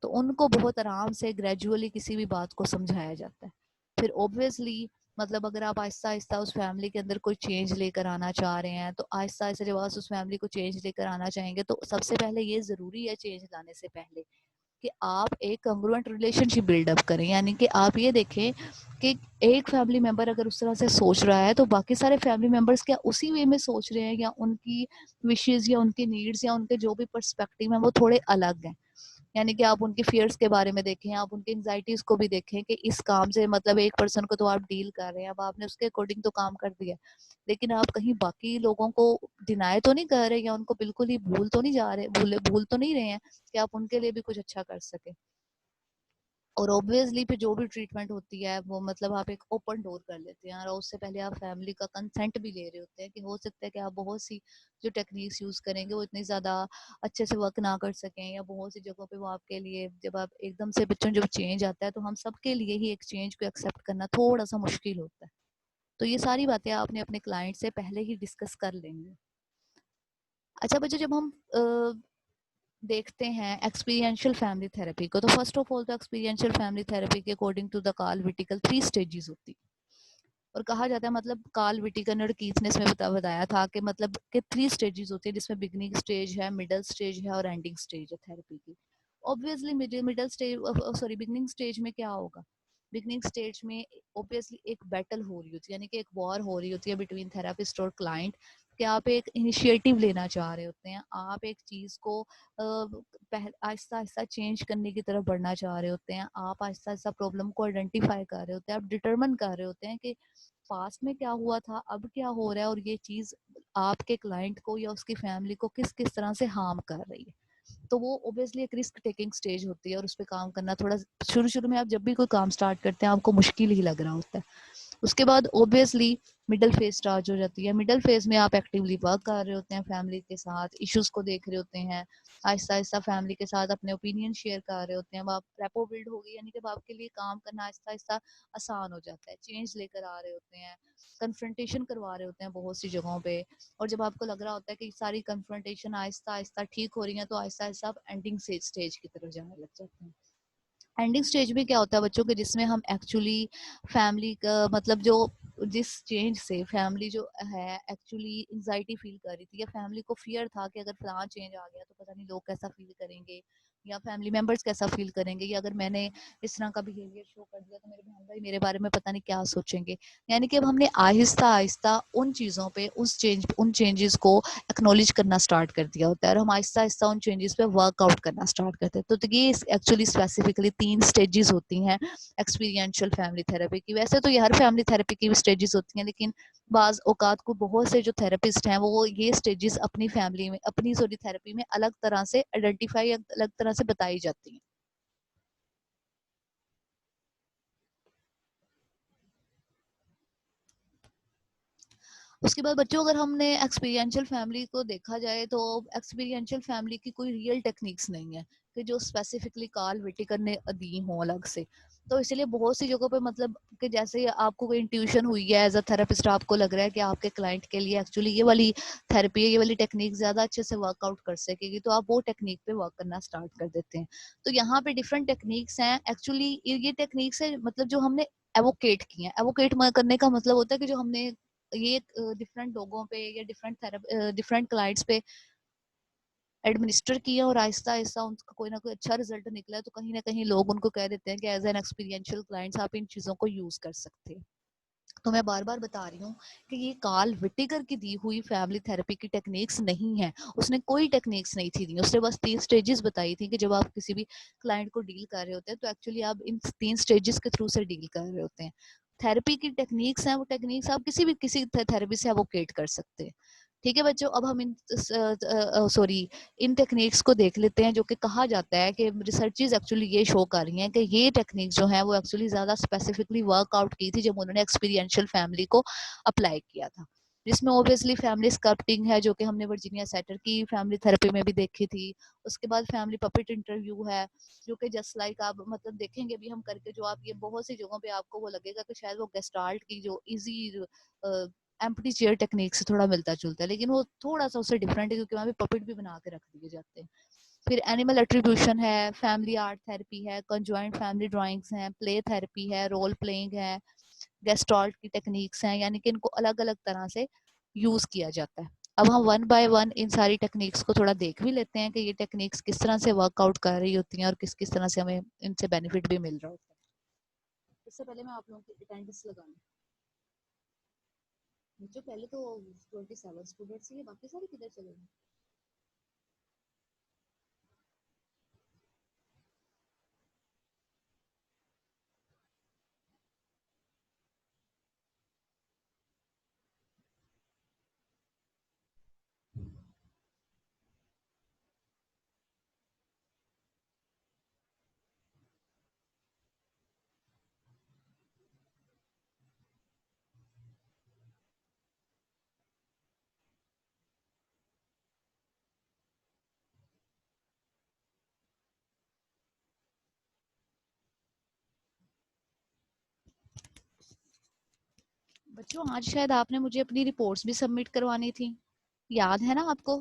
तो उनको बहुत आराम से ग्रेजुअली किसी भी बात को समझाया जाता है। फिर ऑब्वियसली मतलब अगर आप आहिस्ता आहिस्ता उस फैमिली के अंदर कोई चेंज लेकर आना चाह रहे हैं, तो आहिस्ता आहिस्ता जब आप उस फैमिली को चेंज लेकर आना चाहेंगे, तो सबसे पहले ये ज़रूरी है चेंज लाने से पहले कि आप एक कॉन्ग्रुएंट रिलेशनशिप बिल्डअप करें। यानी कि आप ये देखें कि एक फैमिली मेंबर अगर उस तरह से सोच रहा है, तो बाकी सारे फैमिली मेंबर्स क्या उसी वे में सोच रहे हैं, या उनकी विशेज़ या उनकी नीड्स या उनके जो भी पर्सपेक्टिव हैं वो थोड़े अलग हैं। यानी कि आप उनके फियर्स के बारे में देखें, आप उनकी एंग्जाइटीज को भी देखें कि इस काम से मतलब एक पर्सन को तो आप डील कर रहे हैं, अब आपने उसके अकॉर्डिंग तो काम कर दिया, लेकिन आप कहीं बाकी लोगों को डिनाई तो नहीं कर रहे, या उनको बिल्कुल ही भूल तो नहीं जा रहे, भूल तो नहीं रहे हैं कि आप उनके लिए भी कुछ अच्छा कर सके। और ऑब्वियसली फिर जो भी ट्रीटमेंट होती है वो मतलब आप एक ओपन डोर कर लेते हैं, और उससे पहले आप फैमिली का कंसेंट भी ले रहे होते हैं कि हो सकता है कि आप बहुत सी जो टेक्निक्स यूज़ करेंगे वो इतनी ज़्यादा अच्छे से वर्क ना कर सकें, या बहुत सी जगहों पे वो आपके लिए जब आप एकदम से बच्चों जब चेंज आता है, तो हम सब के लिए ही एक चेंज को एक्सेप्ट करना थोड़ा सा मुश्किल होता है। तो ये सारी बातें आपने अपने क्लाइंट से पहले ही डिस्कस कर लेंगे। अच्छा बच्चों, जब हम देखते हैं एक्सपीरियंशियल फैमिली थेरेपी को, तो फर्स्ट ऑफ ऑल तो एक्सपीरियंशियल फैमिली थेरेपी के according to the Carl Whitaker 3 stages होती है। और कहा जाता है मतलब कार्ल विटिकन और कीथ ने इसमें बताया था कि मतलब कि 3 स्टेजेस होती है, जिसमें बिगनिंग स्टेज है, मिडल स्टेज है और एंडिंग स्टेज है थेरेपी की। Obviously middle stage sorry beginning stage में क्या होगा, बिगनिंग स्टेज में ऑब्वियसली एक बैटल हो रही होती है, यानी कि एक वॉर हो रही होती है बिटवीन थेरापिस्ट और क्लाइंट, कि आप एक इनिशिएटिव लेना चाह रहे होते हैं, आप एक चीज़ को आहिस्ता आहिस्ता चेंज करने की तरफ बढ़ना चाह रहे होते हैं, आप आहिस्ता आहिस्ता प्रॉब्लम को आइडेंटिफाई कर रहे होते हैं, आप डिटरमिन कर रहे होते हैं कि पास्ट में क्या हुआ था, अब क्या हो रहा है, और ये चीज़ आपके क्लाइंट को या उसकी फैमिली को किस किस तरह से हार्म कर रही है। तो वो ऑब्वियसली एक रिस्क टेकिंग स्टेज होती है, और उस पर काम करना थोड़ा शुरू शुरू में आप जब भी कोई काम स्टार्ट करते हैं आपको मुश्किल ही लग रहा होता है। उसके बाद ऑब्वियसली मिडल फेज स्टार्ट हो जाती है। मिडल फेज में आप एक्टिवली वर्क कर रहे होते हैं, फैमिली के साथ इश्यूज को देख रहे होते हैं, आहिस्ता आहिस्ता फैमिली के साथ अपने ओपिनियन शेयर कर रहे होते हैं। अब आप रेपो बिल्ड हो गई, यानी कि अब आपके लिए काम करना आहिस्ता आहिस्ता आसान हो जाता है, चेंज लेकर आ रहे होते हैं, कन्फ्रंटेशन करवा रहे होते हैं बहुत सी जगहों पे। और जब आपको लग रहा होता है कि सारी कन्फ्रंटेशन आहिस्ता आहिस्ता ठीक हो रही है, तो आहिस्ता आहिस्ता आप एंडिंग स्टेज की तरफ जाने लग जाते हैं। एंडिंग स्टेज में क्या होता है बच्चों के, जिसमें हम एक्चुअली फैमिली का मतलब जो जिस चेंज से फैमिली जो है एक्चुअली एंजाइटी फील कर रही थी, या फैमिली को फियर था कि अगर फलां चेंज आ गया तो पता नहीं लोग कैसा फील करेंगे, या फैमिली मेंबर्स कैसा फील करेंगे, या अगर मैंने इस तरह का बिहेवियर शो कर दिया तो मेरे बहन भाई मेरे बारे में पता नहीं क्या सोचेंगे। यानी कि अब हमने आहिस्ता आहिस्ता उन चीज़ों पे उन चेंजेस को एक्नॉलेज करना स्टार्ट कर दिया होता है, और हम आहिस्ता आहिस्ता उन चेंजेस पे वर्कआउट करना स्टार्ट करते हैं। तो ये एक्चुअली स्पेसिफिकली 3 स्टेजेस होती हैं एक्सपीरियंशियल फैमिली थेरेपी की। वैसे तो ये हर फैमिली थेरेपी की भी स्टेजेस होती हैं, लेकिन बाज़ औकात को बहुत से जो थेरेपिस्ट हैं वो ये स्टेजेस अपनी फैमिली में अपनी सॉरी थेरेपी में अलग तरह से आइडेंटिफाई अलग तरह से बताई जाती हैं। उसके बाद बच्चों, अगर हमने एक्सपीरियंशियल फैमिली को देखा जाए, तो एक्सपीरियंशियल फैमिली की कोई रियल टेक्निक्स नहीं है कि जो स्पेसिफिकली कार्ल विटिकर ने दी हो अलग से। तो इसलिए बहुत सी जगहों पे मतलब कि जैसे आपको कोई इंट्यूशन हुई है एज अ थेरेपिस्ट, आपको लग रहा है कि आपके क्लाइंट के लिए एक्चुअली ये वाली थेरेपी ये वाली टेक्निक ज़्यादा अच्छे से वर्कआउट कर सकेगी, तो आप वो टेक्निक पे वर्क करना स्टार्ट कर देते हैं। तो यहाँ पे डिफरेंट टेक्निक्स हैं एक्चुअली, ये टेक्निक्स है मतलब जो हमने एवोकेट की हैं। एवोकेट करने का मतलब होता है कि जो हमने ये डिफरेंट लोगों पे या डिफरेंट क्लाइंट्स पे एडमिनिस्टर किया, और आहिस्ता आहिस्ता उनका कोई ना कोई अच्छा रिजल्ट निकला है, तो कहीं ना कहीं लोग उनको कह देते हैं कि एज एन एक्सपीरियंशियल क्लाइंट्स आप इन चीज़ों को यूज़ कर सकते हैं। तो मैं बार बार बता रही हूँ कि ये कार्ल विटिकर की दी हुई फैमिली थेरेपी की टेक्निक्स नहीं है। उसने कोई टेक्निक्स नहीं थी दी, उसने बस 3 स्टेजेस बताई थी कि जब आप किसी भी क्लाइंट को डील कर रहे होते हैं, तो एक्चुअली आप इन 3 स्टेजेस के थ्रू से डील कर रहे होते हैं। थेरेपी की टेक्निक्स हैं, वो टेक्निक्स आप किसी थेरेपी से एवोकेट कर सकते हैं। ठीक है बच्चों, अब हम इन टेक्निक्स को देख लेते हैं, जो कि कहा जाता है कि रिसर्चेज एक्चुअली ये शो कर रही हैं कि ये टेक्निक जो है वो एक्चुअली ज़्यादा स्पेसिफिकली वर्कआउट की थी जब उन्होंने एक्सपीरियंशियल फैमिली को अप्लाई किया था। जिसमें ऑब्वियसली फैमिली स्कल्पटिंग है जो कि हमने वर्जीनिया सेटर की फैमिली थेरेपी में भी देखी थी। उसके बाद फैमिली पपेट इंटरव्यू है जो कि जस्ट लाइक आप मतलब देखेंगे भी हम करके, जो आप ये बहुत सी जगहों पे आपको वो लगेगा कि शायद वो गेस्टाल्ट की जो इजी एम्प्टी चेयर टेक्निक से थोड़ा मिलता जुलता है, लेकिन वो थोड़ा सा उससे डिफरेंट है क्योंकि वहाँ पे पपेट भी बना के रख दिए जाते हैं। फिर एनिमल एट्रीब्यूशन है, फैमिली आर्ट थेरेपी है, कंजॉइंट फैमिली ड्राइंग्स हैं, प्ले थेरेपी है, रोल प्लेइंग है, गेस्टॉल्ट की टेक्निक्स हैं, यानी कि इनको अलग अलग तरह से यूज किया जाता है। अब हम वन बाय वन इन सारी टेक्निक्स को थोड़ा देख भी लेते हैं कि ये टेक्निक्स किस तरह से वर्कआउट कर रही होती हैं और किस किस तरह से हमें इनसे बेनिफिट भी मिल रहा होता है। इससे पहले मैं आप लोगों की अटेंडेंस लगा लूं। जो पहले तो 27 स्टूडेंट्स ही, बाकी सारे किधर चले गए? बच्चों आज शायद आपने मुझे अपनी रिपोर्ट्स भी सबमिट करवानी थी, याद है ना आपको?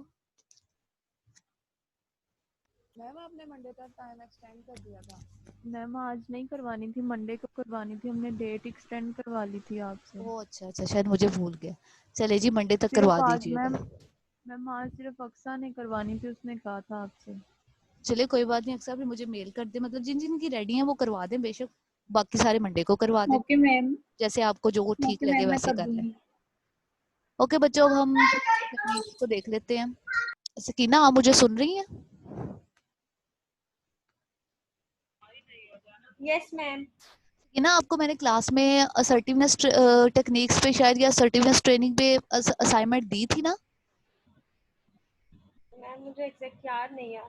मैम आपने मंडे तक टाइम एक्सटेंड कर दिया था। मैम आज नहीं करवानी थी, मंडे को करवानी थी, हमने डेट एक्सटेंड करवा ली थी आपसे। ओह अच्छा अच्छा, शायद मुझे भूल गया। चले जी, मंडे तक सिर्फ करवा आज दीजिएगा। मैम आज सिर्फ अक्सा ने करवानी थी, उसने कहा था आपसे। चलिए कोई बात नहीं, अक्सर भी मुझे मेल कर दे, मतलब जिन जिन की रेडी है वो करवा दें बेशक, बाकी सारे मंडे को करवा दें, ओके मैम। जैसे आपको जो ठीक ओके लगे मैम, मैं वैसे कर कर लें। दूंगी। ओके बच्चों, अब हम टेक्निक्स को देख लेते हैं। सकीना आप मुझे सुन रही हैं? Yes ma'am. सकीना आपको मैंने क्लास में असर्टिवनेस टेक्निक्स पे शायद या असर्टिवनेस ट्रेनिंग पे असाइनमेंट दी थी ना? मैम मुझे एग्जैक्ट याद नहीं है।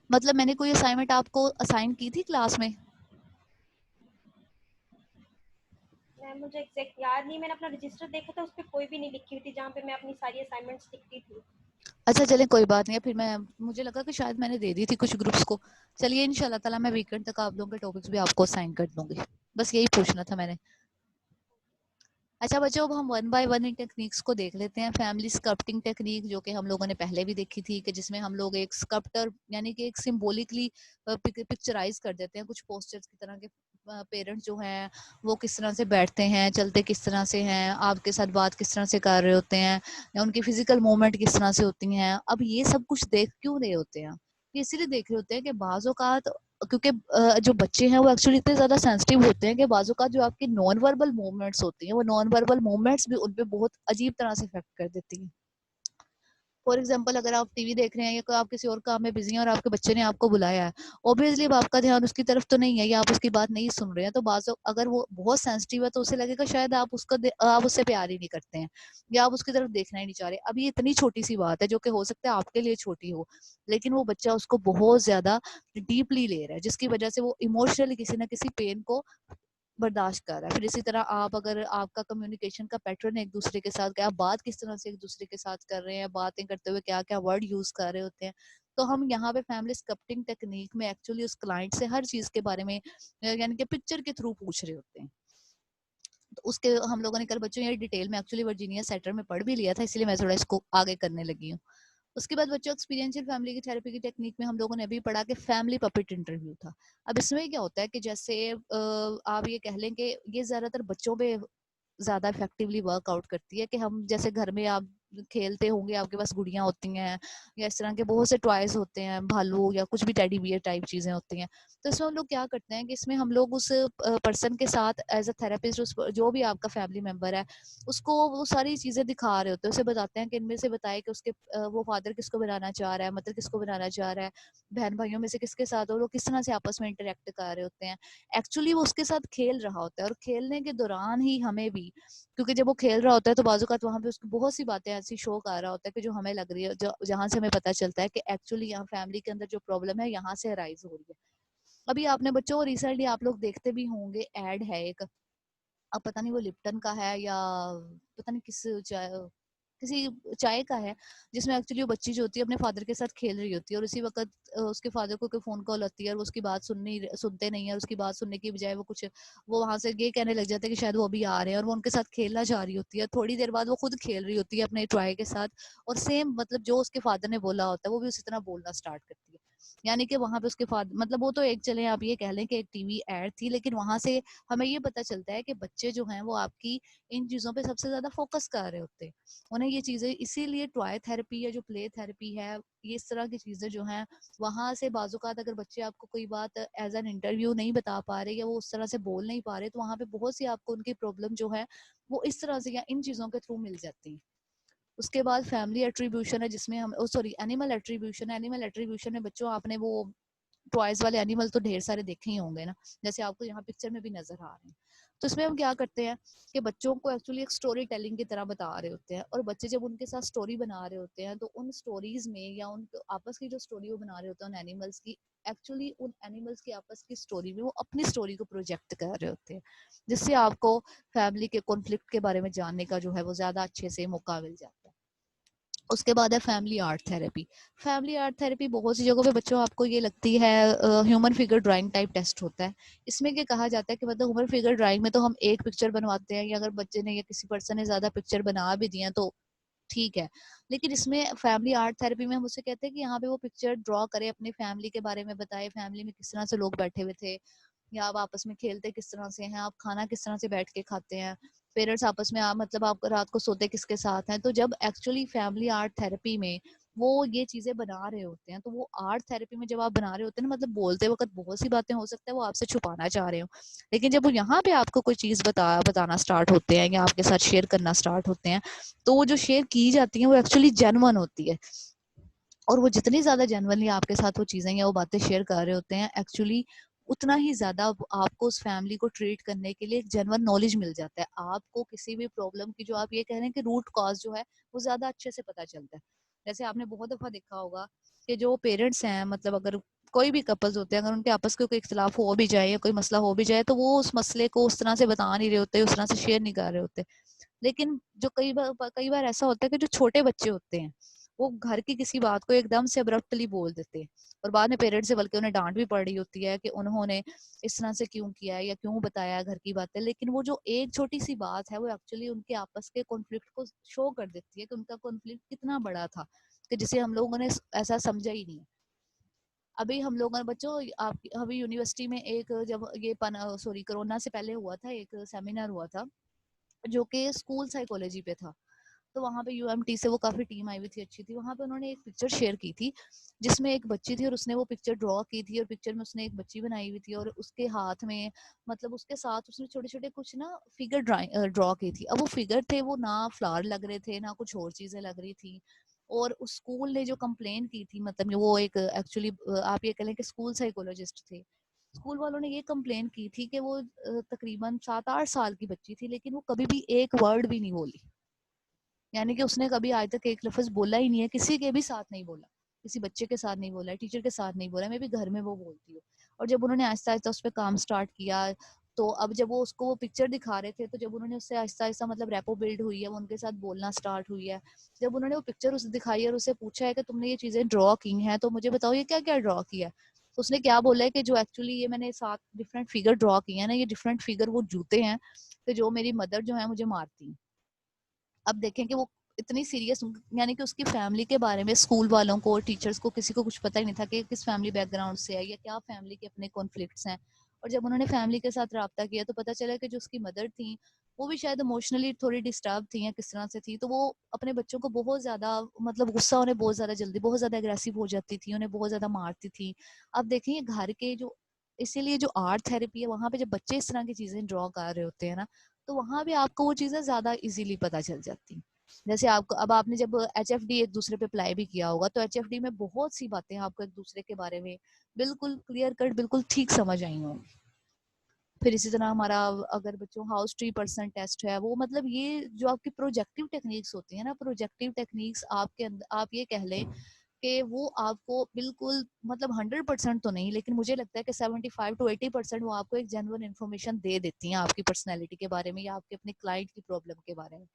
मतलब मैंने कोई असाइनमेंट आपको असाइन की थी क्लास में? मैम मुझे एग्जैक्ट याद नहीं, मैंने अपना रजिस्टर देखा था, उस पर कोई भी नहीं लिखी हुई थी जहाँ पे मैं अपनी सारी असाइनमेंट्स लिखती थी। अच्छा चले कोई बात नहीं है, फिर मैं मुझे लगा कि शायद मैंने दे दी थी कुछ ग्रुप्स को। चलिए इंशाल्लाह ताला मैं वीकेंड तक आप लोगों के टॉपिक्स भी आपको असाइन कर दूंगी, बस यही पूछना था मैंने। अच्छा बच्चों, अब हम one by one in techniques को देख लेते हैं। फैमिली स्कल्पटिंग टेक्निक जो कि हम लोगों ने पहले भी देखी थी, कि जिसमें हम लोग एक स्कल्प्टर यानी कि एक सिंबॉलिकली पिक्चराइज कर देते हैं कुछ पोस्टर्स की तरह के। पेरेंट्स जो हैं वो किस तरह से बैठते हैं, चलते किस तरह से हैं, आपके साथ बात किस तरह से कर रहे होते हैं, या उनकी फिजिकल मूवमेंट किस तरह से होती हैं। अब ये सब कुछ देख क्यों रहे होते हैं? ये इसीलिए देख रहे होते हैं कि बाज़ औक़ात, क्योंकि जो बच्चे हैं वो एक्चुअली इतने ज़्यादा सेंसिटिव होते हैं कि बाज़ औक़ात जो आपकी नॉन वर्बल मूवमेंट्स होती हैं, वो नॉन वर्बल मूवमेंट्स भी उन पे बहुत अजीब तरह से इफ़ेक्ट कर देती हैं। फॉर एग्जाम्पल अगर आप टीवी देख रहे हैं या कोई आप किसी और काम में बिजी हैं और आपके बच्चे ने आपको बुलाया है, ऑब्वियसली अब आपका ध्यान उसकी तरफ तो नहीं है या आप उसकी बात नहीं सुन रहे हैं, तो अगर वो बहुत सेंसिटिव है तो उसे लगेगा शायद आप उससे प्यार ही नहीं करते हैं या आप उसकी तरफ देखना ही नहीं चाह रहे। अब ये इतनी छोटी सी बात है जो कि हो सकता है आपके लिए छोटी हो, लेकिन वो बच्चा उसको बहुत ज्यादा डीपली ले रहा है, जिसकी वजह से वो इमोशनली किसी ना किसी पेन को बर्दाश्त कर रहा है। फिर इसी तरह आप, अगर आपका कम्युनिकेशन का पैटर्न है एक दूसरे के साथ, कि आप बात किस तरह से एक दूसरे के साथ कर रहे हैं, बातें करते हुए क्या क्या वर्ड यूज कर रहे होते हैं, तो हम यहाँ पे फैमिली स्कल्पटिंग टेक्निक में एक्चुअली उस क्लाइंट से हर चीज के बारे में यानी कि पिक्चर के थ्रू पूछ रहे होते हैं। तो उसके हम लोगों ने कल बच्चों ये डिटेल में एक्चुअली वर्जीनिया सेटर में पढ़ भी लिया था, इसलिए मैं थोड़ा इसको आगे करने लगी हूँ। उसके बाद बच्चों एक्सपीरियंशियल फैमिली की थेरेपी की टेक्निक में हम लोगों ने अभी पढ़ा कि फैमिली पपेट इंटरव्यू था। अब इसमें क्या होता है कि जैसे आप ये कह लें कि ये ज्यादातर बच्चों पे ज्यादा इफेक्टिवली वर्कआउट करती है, कि हम जैसे घर में आप खेलते होंगे, आपके पास गुड़ियां होती हैं या इस तरह के बहुत से टॉयज होते हैं, भालू या कुछ भी टेडी बियर टाइप चीजें होती हैं। तो इसमें हम लोग क्या करते हैं कि इसमें हम लोग उस पर्सन के साथ एज अ थेरेपिस्ट, जो भी आपका फैमिली मेंबर है, उसको वो सारी चीजें दिखा रहे होते हैं, उसे बताते हैं कि इनमें से बताए कि उसके वो फादर किसको बनाना चाह रहा है, मदर किसको बनाना चाह रहा है, बहन भाइयों में से किसके साथ, और वो किस तरह से आपस में इंटरेक्ट कर रहे होते हैं। एक्चुअली वो उसके साथ खेल रहा होता है, और खेलने के दौरान ही हमें भी, क्योंकि जब वो खेल रहा होता है तो बाजूकात वहां पे उसकी बहुत सी बातें ऐसी शो कर रहा होता है कि जो हमें लग रही है, जो जहां से हमें पता चलता है कि एक्चुअली यहाँ फैमिली के अंदर जो प्रॉब्लम है यहाँ से अराइज हो रही है। अभी आपने बच्चों रिसेंटली आप लोग देखते भी होंगे, एड है एक, अब पता नहीं वो लिप्टन का है या पता नहीं किस किसी चाय का है जिसमें एक्चुअली वो बच्ची जो होती है अपने फादर के साथ खेल रही होती है और उसी वक्त उसके फादर को कोई फोन कॉल आती है और वो उसकी बात सुनते नहीं है। और उसकी बात सुनने की बजाय वो वहां से ये कहने लग जाते हैं कि शायद वो अभी आ रहे हैं और वो उनके साथ खेलना चाह रही होती है। थोड़ी देर बाद वो खुद खेल रही होती है अपने टॉय के साथ और सेम मतलब जो उसके फादर ने बोला होता है वो भी उसी तरह बोलना स्टार्ट करती है। यानी कि वहां पे उसके फादर मतलब वो तो एक चले आप ये कह लें कि एक टीवी एड थी, लेकिन वहां से हमें ये पता चलता है कि बच्चे जो हैं वो आपकी इन चीजों पे सबसे ज्यादा फोकस कर रहे होते हैं। उन्हें ये चीजें इसीलिए टॉय थेरेपी या जो प्ले थेरेपी है ये इस तरह की चीजें जो हैं वहां से बाजुकात अगर बच्चे आपको कोई बात एज एन इंटरव्यू नहीं बता पा रहे या वो उस तरह से बोल नहीं पा रहे तो वहां पे बहुत सी आपको उनकी प्रॉब्लम जो है वो इस तरह से या इन चीजों के थ्रू मिल जाती है। उसके बाद फैमिली एट्रीब्यूशन है जिसमें हम सॉरी एनिमल एट्रीब्यूशन है। एनिमल एट्रीब्यूशन में बच्चों आपने वो टॉयज वाले एनिमल तो ढेर सारे देखे ही होंगे ना, जैसे आपको यहाँ पिक्चर में भी नजर आ रहे हैं। तो इसमें हम क्या करते हैं कि बच्चों को एक्चुअली एक स्टोरी टेलिंग की तरह बता रहे होते हैं और बच्चे जब उनके साथ स्टोरी बना रहे होते हैं तो उन स्टोरीज में या उन आपस की जो स्टोरी वो बना रहे होते हैं उन एनिमल्स की, एक्चुअली उन एनिमल्स की आपस की स्टोरी में वो अपनी स्टोरी को प्रोजेक्ट कर रहे होते हैं, जिससे आपको फैमिली के कॉन्फ्लिक्ट के बारे में जानने का जो है वो ज्यादा अच्छे से मौका मिल जाता है। उसके बाद है family art therapy. Family art therapy बहुत सी जगहों पे बच्चों आपको ये लगती है human figure drawing type test होता है। इसमें क्या कहा जाता है कि मतलब ह्यूमन फिगर ड्राइंग में तो हम एक पिक्चर बनवाते हैं या अगर बच्चे ने या किसी पर्सन ने ज्यादा पिक्चर बना भी दिया तो ठीक है, लेकिन इसमें फैमिली आर्ट थेरेपी में हम उसे कहते हैं कि यहाँ पे वो पिक्चर ड्रॉ करे, अपने फैमिली के बारे में बताए, फैमिली में किस तरह से लोग बैठे हुए थे या आप आपस में खेलते किस तरह से हैं, आप खाना किस तरह से बैठ के खाते हैं, पेरेंट्स आपस में आप मतलब आप रात को सोते किसके साथ हैं। तो जब एक्चुअली फैमिली आर्ट थेरेपी में वो ये चीजें बना रहे होते हैं तो वो आर्ट थेरेपी में जब आप बना रहे होते हैं ना मतलब बोलते वक्त बहुत सी बातें हो सकता है वो आपसे छुपाना चाह रहे हो, लेकिन जब वो यहाँ पे आपको कोई चीज बताना स्टार्ट होते हैं या आपके साथ शेयर करना स्टार्ट होते हैं तो वो जो शेयर की जाती है वो एक्चुअली जेन्युइन होती है। और वो जितनी ज्यादा जेन्युइनली आपके साथ वो चीजें या वो बातें शेयर कर रहे होते हैं एक्चुअली उतना ही ज्यादा आपको उस फैमिली को ट्रीट करने के लिए एक जेन्युइन नॉलेज मिल जाता है। आपको किसी भी प्रॉब्लम की जो आप ये कह रहे हैं कि रूट कॉज जो है वो ज्यादा अच्छे से पता चलता है। जैसे आपने बहुत दफा देखा होगा कि जो पेरेंट्स हैं मतलब अगर कोई भी कपल्स होते हैं अगर उनके आपस में कोई इख्तलाफ हो भी जाए या कोई मसला हो भी जाए तो वो उस मसले को उस तरह से बता नहीं रहे होते, उस तरह से शेयर नहीं कर रहे होते। लेकिन जो कई बार ऐसा होता है कि जो छोटे बच्चे होते हैं वो घर की किसी बात को एकदम से अब्रप्टली बोल देते हैं और बाद में पेरेंट्स से बल्कि उन्हें डांट भी पड़ रही होती है कि उन्होंने इस तरह से क्यों किया है या क्यों बताया घर की बातें। लेकिन वो जो एक छोटी सी बात है वो एक्चुअली उनके आपस के कॉन्फ्लिक्ट को शो कर देती है कि उनका कॉन्फ्लिक्ट कितना बड़ा था कि जिसे हम लोगों ने ऐसा समझा ही नहीं। अभी हम लोगों ने बच्चों आप अभी यूनिवर्सिटी में एक जब ये सॉरी कोरोना से पहले हुआ था एक सेमिनार हुआ था जो कि स्कूल साइकोलॉजी पे था। तो वहाँ पे यूएमटी से वो काफी टीम आई हुई थी, अच्छी थी। वहाँ पे उन्होंने एक पिक्चर शेयर की थी जिसमें एक बच्ची थी और उसने वो पिक्चर ड्रॉ की थी और पिक्चर में उसने एक बच्ची बनाई हुई थी और उसके हाथ में मतलब उसके साथ उसने छोटे छोटे कुछ ना फिगर ड्रॉ की थी। अब वो फिगर थे वो ना फ्लावर लग रहे थे ना कुछ और चीजें लग रही थी। और उस स्कूल ने जो कंप्लेन की थी मतलब वो एक एक्चुअली आप ये कह लें कि स्कूल साइकोलॉजिस्ट थे। स्कूल वालों ने ये कंप्लेन की थी कि वो तकरीबन 7-8 साल की बच्ची थी लेकिन वो कभी भी एक वर्ड भी नहीं बोली। यानी कि उसने कभी आज तक एक लफ्ज बोला ही नहीं है, किसी के भी साथ नहीं बोला, किसी बच्चे के साथ नहीं बोला, टीचर के साथ नहीं बोला, मैं भी घर में वो बोलती हूँ। और जब उन्होंने आहिस्ता आहिस्ता उस पर काम स्टार्ट किया तो अब जब वो उसको वो पिक्चर दिखा रहे थे तो जब उन्होंने उससे आहिस्ता आहिस्ता मतलब रेपो बिल्ड हुई है, वो उनके साथ बोलना स्टार्ट हुई है। जब उन्होंने वो पिक्चर उसे दिखाई और उससे पूछा है कि तुमने ये चीजें ड्रॉ की हैं तो मुझे बताओ ये क्या क्या ड्रॉ किया है, तो उसने क्या बोला है कि जो एक्चुअली ये मैंने 7 डिफरेंट फिगर ड्रॉ किए हैं ना, ये डिफरेंट फिगर वो जूते हैं कि जो मेरी मदर जो है मुझे मारती हैं। अब देखें कि वो इतनी सीरियस, यानी कि उसकी फैमिली के बारे में स्कूल वालों को टीचर्स को किसी को कुछ पता ही नहीं था कि किस फैमिली बैकग्राउंड से है या क्या फैमिली के अपने कॉन्फ्लिक्ट्स हैं। और जब उन्होंने फैमिली के साथ रब्ता किया तो पता चला कि जो उसकी मदर थी वो भी शायद इमोशनली थोड़ी डिस्टर्ब थी या किस तरह से थी, तो वो अपने बच्चों को बहुत ज्यादा मतलब गुस्सा उन्हें बहुत ज्यादा जल्दी बहुत ज्यादा एग्रेसिव हो जाती थी, उन्हें बहुत ज्यादा मारती थी। अब देखिए घर के जो इसीलिए जो आर्ट थेरेपी है वहां पे जब बच्चे इस तरह की चीजें ड्रॉ कर रहे होते हैं ना तो वहां भी आपको वो चीजें ज्यादा इजीली पता चल जाती हैं। जैसे आपको अब आपने जब एचएफडी एक दूसरे पे अप्लाई भी किया होगा तो एचएफडी में बहुत सी बातें आपको एक दूसरे के बारे में बिल्कुल क्लियर कट बिल्कुल ठीक समझ आई होंगी। फिर इसी तरह हमारा अगर बच्चों हाउस ट्री पर्सन टेस्ट है वो मतलब ये जो आपकी प्रोजेक्टिव टेक्निक्स होती है ना, प्रोजेक्टिव टेक्निक्स आपके अंदर आप ये कह लें कि वो आपको बिल्कुल मतलब 100% तो नहीं लेकिन मुझे लगता है कि 75 to 80% वो आपको एक जेन्युइन इन्फॉर्मेशन दे देती हैं आपकी पर्सनैलिटी के बारे में या आपके अपने क्लाइंट की प्रॉब्लम के बारे में।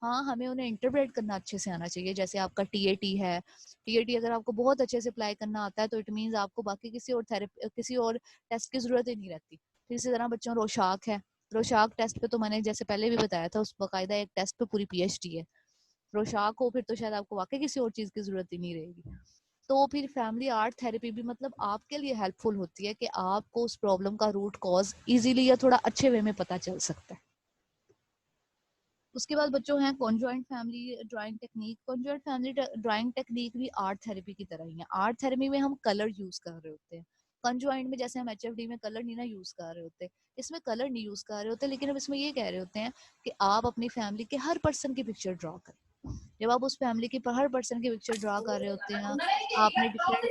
हाँ हमें उन्हें इंटरप्रेट करना अच्छे से आना चाहिए। जैसे आपका टीएटी है, टीएटी अगर आपको बहुत अच्छे से अप्लाई करना आता है तो इट मीन्स आपको बाकी किसी और टेस्ट की जरूरत ही नहीं रहती। फिर इसी तरह बच्चों रोशाक है, रोशाक टेस्ट पे तो मैंने जैसे पहले भी बताया था, उस बाकायदा एक टेस्ट पे पूरी पीएचडी है। रोशाक हो फिर तो शायद आपको वाकई किसी और चीज की जरूरत ही नहीं रहेगी। तो फिर फैमिली आर्ट थेरेपी भी मतलब आपके लिए हेल्पफुल होती है कि आपको उस प्रॉब्लम का रूट कॉज इजीली या थोड़ा अच्छे वे में पता चल सकता है। उसके बाद बच्चों हैं conjoint family drawing technique. Conjoint family drawing technique भी आर्ट थेरेपी की तरह ही है। आर्ट थेरेपी में हम कलर यूज कर रहे होते हैं, कॉन्जॉइंट में जैसे हम एचएफडी में कलर नहीं ना यूज कर रहे होते, इसमें कलर नहीं यूज कर रहे होते, लेकिन हम इसमें ये कह रहे होते हैं कि आप अपनी फैमिली के हर पर्सन की पिक्चर ड्रॉ करें। जब आप उस फैमिली की हर पर्सन की पिक्चर ड्रॉ कर रहे होते हैं, आपने डिफरेंट,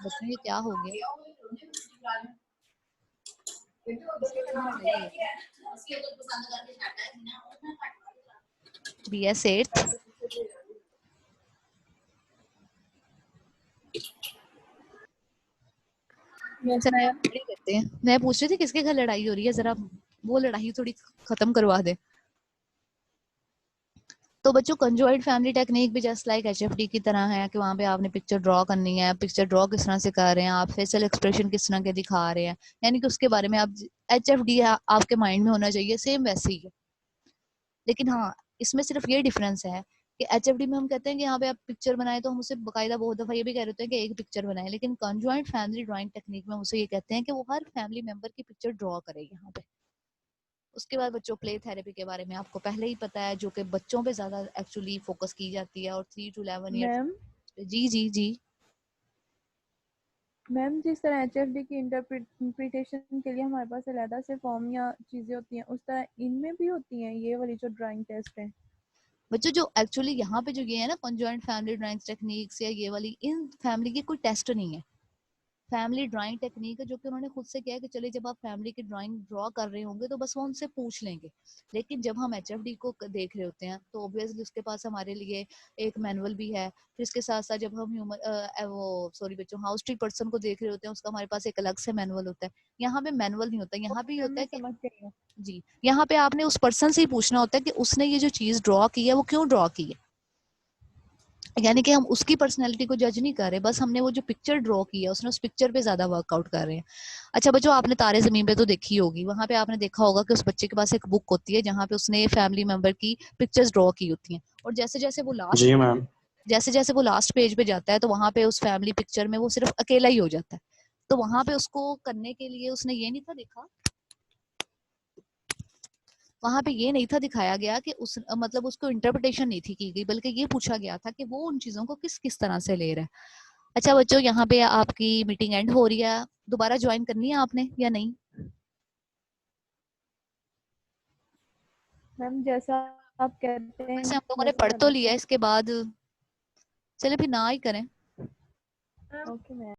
बच्चों ये क्या हो गया, इसके घर में लड़ाई हो गई, BS 8th। यस चलिए मैम। आप लड़ाई करते हैं। मैं पूछ रही थी किसके घर लड़ाई हो रही है, जरा वो लड़ाई थोड़ी खत्म करवा दे। तो बच्चों कंजॉइंट फैमिली टेक्निक भी जस्ट लाइक एचएफडी की तरह है कि वहाँ पे आपने पिक्चर ड्रॉ करनी है। पिक्चर ड्रॉ किस तरह से कर रहे हैं आप, फेशियल एक्सप्रेशन किस तरह के दिखा रहे हैं, यानी कि उसके बारे में आप एचएफडी आपके माइंड में होना चाहिए, सेम वैसे ही है। लेकिन हाँ इसमें सिर्फ ये डिफरेंस है कि एचएफडी में हम कहते हैं कि यहाँ पे आप पिक्चर बनाए तो हम उसे बाकायदा बहुत दफा ये भी कह रहे होते हैं कि एक पिक्चर बनाए, लेकिन कंजॉइंट फैमिली ड्राइंग टेक्निक में उसे ये कहते हैं कि वो हर फैमिली मेंबर की पिक्चर ड्रॉ करे यहाँ पे। उसके बाद बच्चों प्ले थेरेपी के बारे में आपको पहले ही पता है, जो कि बच्चों पे ज्यादा एक्चुअली फोकस की जाती है और 3 to 11 ईयर्स। मैम जी जी जी। मैम जिस तरह एचएफडी की इंटरप्रिटेशन के लिए हमारे पास अलग से फॉर्म या चीज़ें होती हैं, उस तरह इनमें भी होती हैं ये वाली जो ड्राइंग टेस्ट है? बच्चों जो एक्चुअली यहाँ पे जो ये है ना कंजॉइंट फैमिली ड्राइंग टेक्निक्स या ये वाली, इन फैमिली की कोई टेस्ट नहीं है। फैमिली ड्राइंग टेक्निक है जो कि उन्होंने खुद से किया है कि चलिए जब आप फैमिली की ड्राइंग ड्रॉ कर रहे होंगे तो बस वो उनसे पूछ लेंगे। लेकिन जब हम एचएफडी को देख रहे होते हैं तो ऑब्वियसली उसके पास हमारे लिए एक मैनुअल भी है। फिर इसके साथ साथ जब हम वो सॉरी बच्चों हाउस ट्री पर्सन को देख रहे होते हैं उसका हमारे पास एक अलग से मैनुअल होता है। यहाँ पे मैनुअल नहीं होता, यहाँ पे ये मैम होता मैं है कि समझ गई हूँ। जी यहाँ पे आपने उस पर्सन से ही पूछना होता है कि उसने ये जो चीज ड्रॉ की है वो क्यों ड्रॉ की है। यानी कि हम उसकी पर्सनैलिटी को जज नहीं कर रहे, बस हमने वो जो पिक्चर ड्रॉ की है उसने उस पिक्चर पे ज्यादा वर्कआउट कर रहे हैं। अच्छा बच्चों आपने तारे जमीन पे तो देखी होगी, वहां पे आपने देखा होगा कि उस बच्चे के पास एक बुक होती है जहाँ पे उसने फैमिली मेंबर की पिक्चर्स ड्रॉ की होती हैं, और जी मैम। जैसे जैसे वो लास्ट पेज पे जाता है तो वहां पे उस फैमिली पिक्चर में वो सिर्फ अकेला ही हो जाता है। तो वहां पे उसको करने के लिए उसने ये नहीं था देखा, वहां पे ये नहीं था दिखाया गया कि उस मतलब उसको इंटरप्रिटेशन नहीं थी की गई, बल्कि ये पूछा गया था कि वो उन चीजों को किस किस तरह से ले रहा है। अच्छा बच्चों यहाँ पे आपकी मीटिंग एंड हो रही है, दोबारा ज्वाइन करनी है आपने या नहीं? मैम जैसा आप कहते हैं वैसे हम लोगों ने वैसा पढ़ कर तो लेते लिया हैं। इसके बाद, चले फिर ना ही करें। Okay ma'am.